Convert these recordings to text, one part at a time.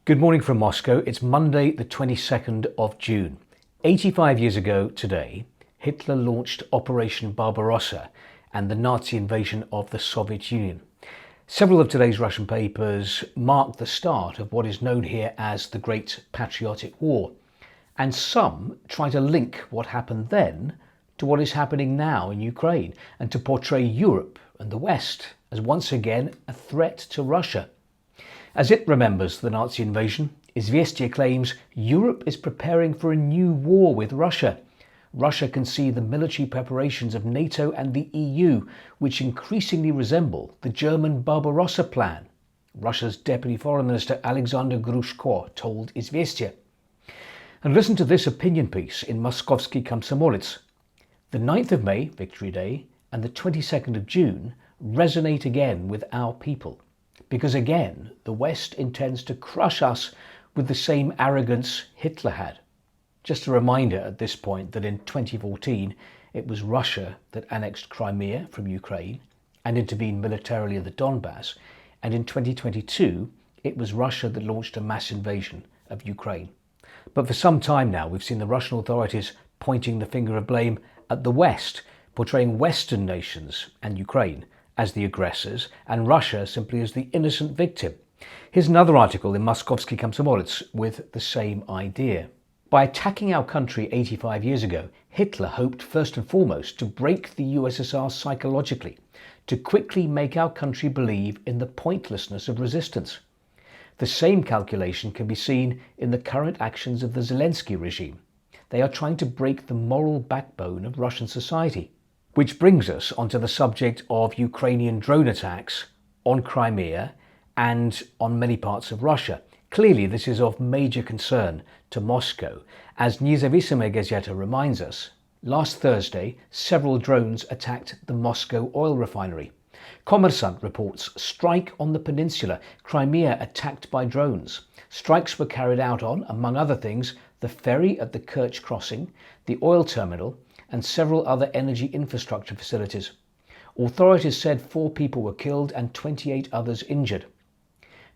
Good morning from Moscow. It's Monday, the 22nd of June. 85 years ago today, Hitler launched Operation Barbarossa and the Nazi invasion of the Soviet Union. Several of today's Russian papers mark the start of what is known here as the Great Patriotic War, and some try to link what happened then to what is happening now in Ukraine and to portray Europe and the West as once again a threat to Russia. As it remembers the Nazi invasion, Izvestia claims Europe is preparing for a new war with Russia. Russia can see the military preparations of NATO and the EU, which increasingly resemble the German Barbarossa plan, Russia's Deputy Foreign Minister Alexander Grushko told Izvestia. And listen to this opinion piece in Moskovsky Komsomolets. The 9th of May, Victory Day, and the 22nd of June resonate again with our people. Because again, the West intends to crush us with the same arrogance Hitler had. Just a reminder at this point that in 2014, it was Russia that annexed Crimea from Ukraine and intervened militarily in the Donbass. And in 2022, it was Russia that launched a mass invasion of Ukraine. But for some time now, we've seen the Russian authorities pointing the finger of blame at the West, portraying Western nations and Ukraine as the aggressors and Russia simply as the innocent victim. Here's another article in Moskovsky Komsomolets with the same idea. By attacking our country 85 years ago, Hitler hoped first and foremost to break the USSR psychologically, to quickly make our country believe in the pointlessness of resistance. The same calculation can be seen in the current actions of the Zelensky regime. They are trying to break the moral backbone of Russian society. Which brings us onto the subject of Ukrainian drone attacks on Crimea and on many parts of Russia. Clearly, this is of major concern to Moscow. As Nezavisime Gazeta reminds us, last Thursday, several drones attacked the Moscow oil refinery. Kommersant reports strike on the peninsula, Crimea attacked by drones. Strikes were carried out on, among other things, the ferry at the Kerch crossing, the oil terminal, and several other energy infrastructure facilities. Authorities said 4 people were killed and 28 others injured.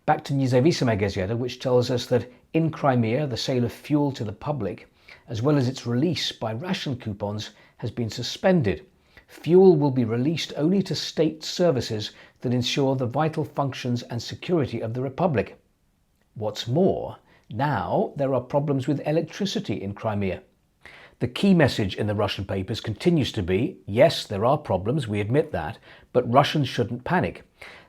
Back to Nezavisime Gazeta, which tells us that in Crimea the sale of fuel to the public, as well as its release by ration coupons, has been suspended. Fuel will be released only to state services that ensure the vital functions and security of the Republic. What's more, now there are problems with electricity in Crimea. The key message in the Russian papers continues to be, yes, there are problems, we admit that, but Russians shouldn't panic.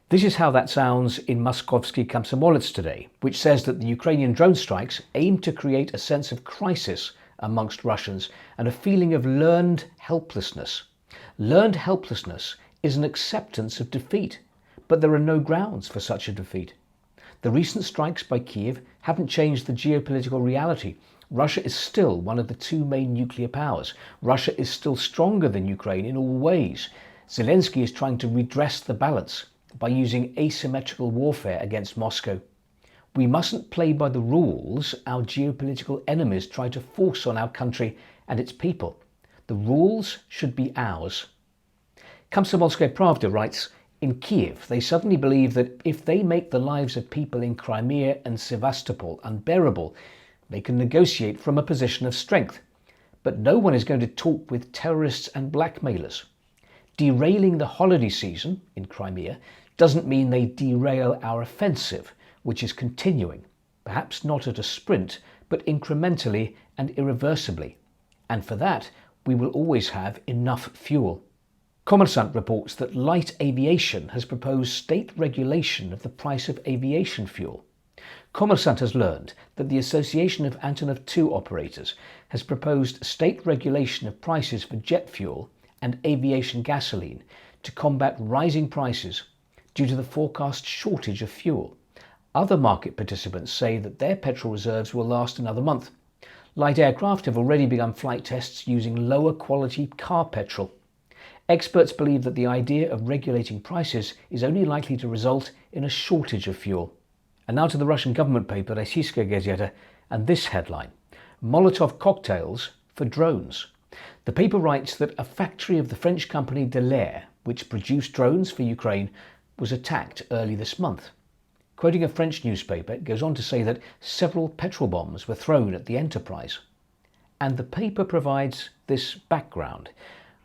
This is how that sounds in Moskovsky Komsomolets today, which says that the Ukrainian drone strikes aim to create a sense of crisis amongst Russians and a feeling of learned helplessness. Learned helplessness is an acceptance of defeat, but there are no grounds for such a defeat. The recent strikes by Kiev haven't changed the geopolitical reality. Russia is still one of the 2 main nuclear powers. Russia is still stronger than Ukraine in all ways. Zelensky is trying to redress the balance by using asymmetrical warfare against Moscow. We mustn't play by the rules our geopolitical enemies try to force on our country and its people. The rules should be ours. Komsomolskaya Pravda writes, in Kiev, they suddenly believe that if they make the lives of people in Crimea and Sevastopol unbearable, they can negotiate from a position of strength. But no one is going to talk with terrorists and blackmailers. Derailing the holiday season in Crimea doesn't mean they derail our offensive, which is continuing, perhaps not at a sprint, but incrementally and irreversibly. And for that, we will always have enough fuel. Kommersant reports that light aviation has proposed state regulation of the price of aviation fuel. Kommersant has learned that the Association of Antonov II operators has proposed state regulation of prices for jet fuel and aviation gasoline to combat rising prices due to the forecast shortage of fuel. Other market participants say that their petrol reserves will last another month. Light aircraft have already begun flight tests using lower quality car petrol. Experts believe that the idea of regulating prices is only likely to result in a shortage of fuel. And now to the Russian government paper Rossiyskaya Gazeta and this headline, Molotov cocktails for drones. The paper writes that a factory of the French company Dallaire, which produced drones for Ukraine, was attacked early this month. Quoting a French newspaper, it goes on to say that several petrol bombs were thrown at the Enterprise. And the paper provides this background.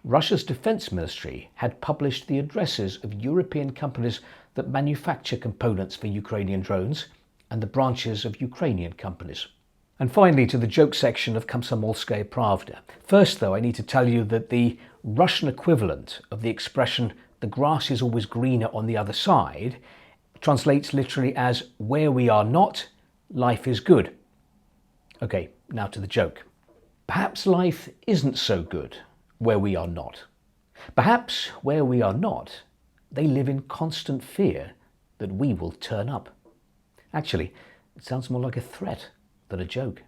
Russia's defense ministry had published the addresses of European companies that manufacture components for Ukrainian drones and the branches of Ukrainian companies. And finally, to the joke section of Komsomolskaya Pravda. First, though, I need to tell you that the Russian equivalent of the expression "the grass is always greener on the other side" translates literally as "where we are not, life is good." Okay, now to the joke. Perhaps life isn't so good where we are not. Perhaps where we are not, they live in constant fear that we will turn up. Actually, it sounds more like a threat than a joke.